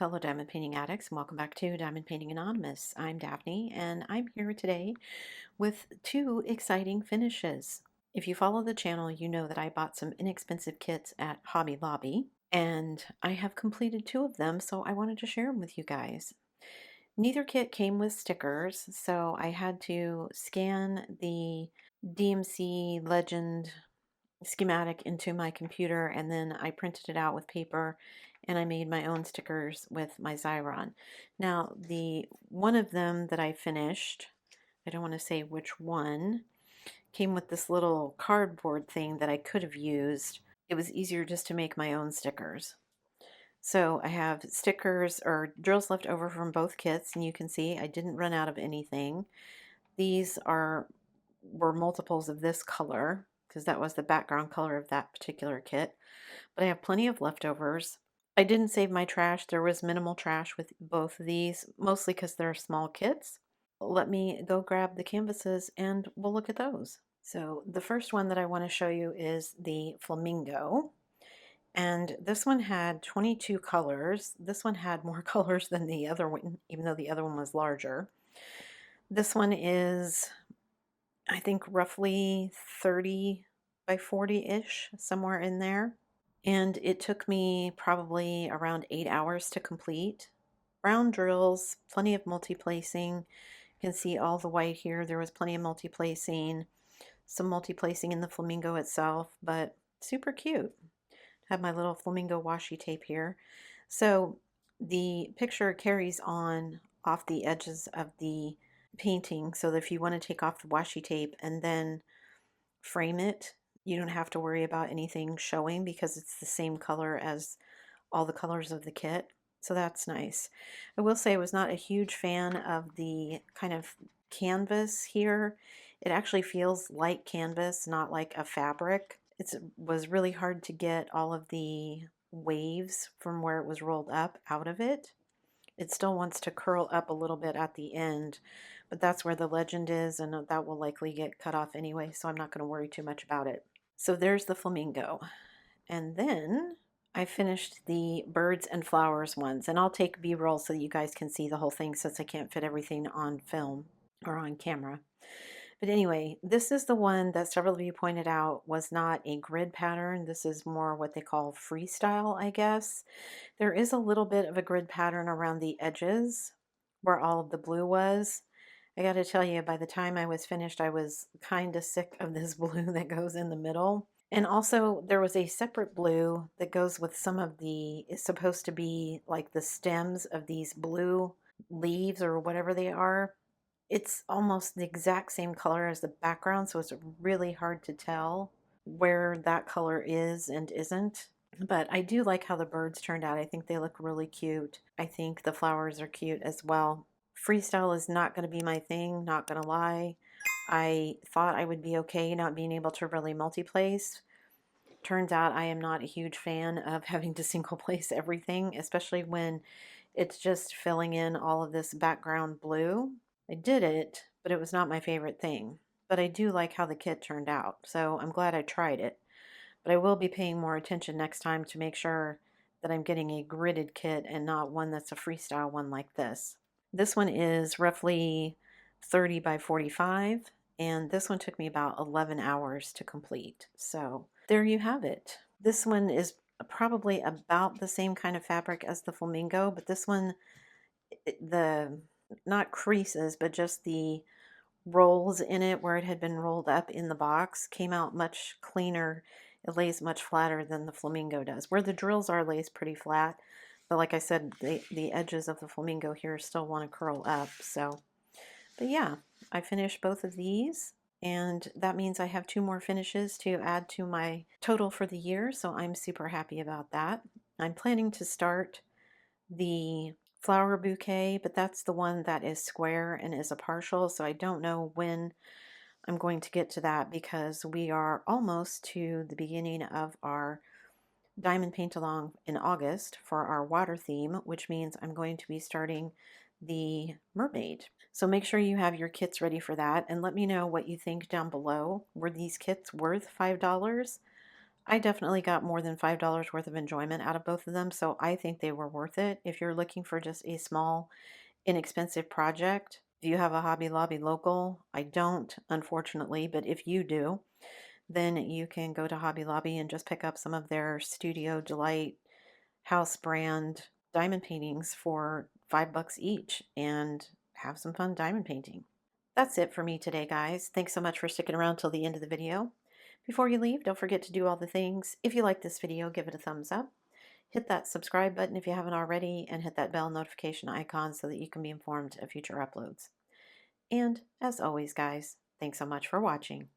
fellow diamond painting addicts, and welcome back to Diamond Painting Anonymous. I'm Daphne, and I'm here today with two exciting finishes. If you follow the channel, you know that I bought some inexpensive kits at Hobby Lobby, and I have completed two of them, so I wanted to share them with you guys. Neither kit came with stickers, so I had to scan the DMC Legend schematic into my computer, and then I printed it out with paper and I made my own stickers with my Xyron. Now, the one of them that I finished, I don't want to say which one, came with this little cardboard thing that I could have used. It was easier just to make my own stickers. So I have stickers or drills left over from both kits, and you can see I didn't run out of anything. These were multiples of this color because that was the background color of that particular kit. But I have plenty of leftovers. I didn't save my trash. There was minimal trash with both of these, mostly because they're small kits. Let me go grab the canvases and we'll look at those. So the first one that I want to show you is the Flamingo. And this one had 22 colors. This one had more colors than the other one, even though the other one was larger. This one is, I think, roughly 30 by 40-ish, somewhere in there. And it took me probably around 8 hours to complete. Round drills, plenty of multi-placing. You can see all the white here. There was plenty of multi-placing, some multi-placing in the flamingo itself, but super cute. Have my little flamingo washi tape here. So the picture carries on off the edges of the painting, so that if you want to take off the washi tape and then frame it, you don't have to worry about anything showing because it's the same color as all the colors of the kit. So that's nice. I will say I was not a huge fan of the kind of canvas here. It actually feels like canvas, not like a fabric. It was really hard to get all of the waves from where it was rolled up out of it. It still wants to curl up a little bit at the end, but that's where the legend is, and that will likely get cut off anyway, so I'm not going to worry too much about it. So there's the flamingo. And then I finished the birds and flowers ones, and I'll take B-roll so that you guys can see the whole thing since I can't fit everything on film or on camera. But anyway, this is the one that several of you pointed out was not a grid pattern. This is more what they call freestyle, I guess. There is a little bit of a grid pattern around the edges where all of the blue was. I got to tell you, by the time I was finished, I was kind of sick of this blue that goes in the middle. And also, there was a separate blue that goes with some of the, it's supposed to be like the stems of these blue leaves or whatever they are. It's almost the exact same color as the background, so it's really hard to tell where that color is and isn't. But I do like how the birds turned out. I think they look really cute. I think the flowers are cute as well. Freestyle is not going to be my thing, not going to lie. I thought I would be okay not being able to really multi-place. Turns out I am not a huge fan of having to single place everything, especially when it's just filling in all of this background blue. I did it, but it was not my favorite thing. But I do like how the kit turned out, so I'm glad I tried it. But I will be paying more attention next time to make sure that I'm getting a gridded kit and not one that's a freestyle one like this. This one is roughly 30 by 45, and this one took me about 11 hours to complete. So there you have it. This one is probably about the same kind of fabric as the flamingo, but this one, the not creases, but just the rolls in it where it had been rolled up in the box came out much cleaner. It lays much flatter than the flamingo does. Where the drills are lays pretty flat, but like I said, the edges of the flamingo here still want to curl up. So, but yeah, I finished both of these, and that means I have two more finishes to add to my total for the year, so I'm super happy about that. I'm planning to start the flower bouquet, but that's the one that is square and is a partial, so I don't know when I'm going to get to that because we are almost to the beginning of our diamond paint along in August for our water theme, which means I'm going to be starting the mermaid. So make sure you have your kits ready for that, and let me know what you think down below. Were these kits worth $5? I definitely got more than $5 worth of enjoyment out of both of them, so I think they were worth it. If you're looking for just a small, inexpensive project, do you have a Hobby Lobby local? I don't, unfortunately, but if you do, then you can go to Hobby Lobby and just pick up some of their Studio Delight house brand diamond paintings for $5 each and have some fun diamond painting. That's it for me today, guys. Thanks so much for sticking around till the end of the video. Before you leave, don't forget to do all the things. If you like this video, give it a thumbs up. Hit that subscribe button if you haven't already, and hit that bell notification icon so that you can be informed of future uploads. And as always, guys, thanks so much for watching.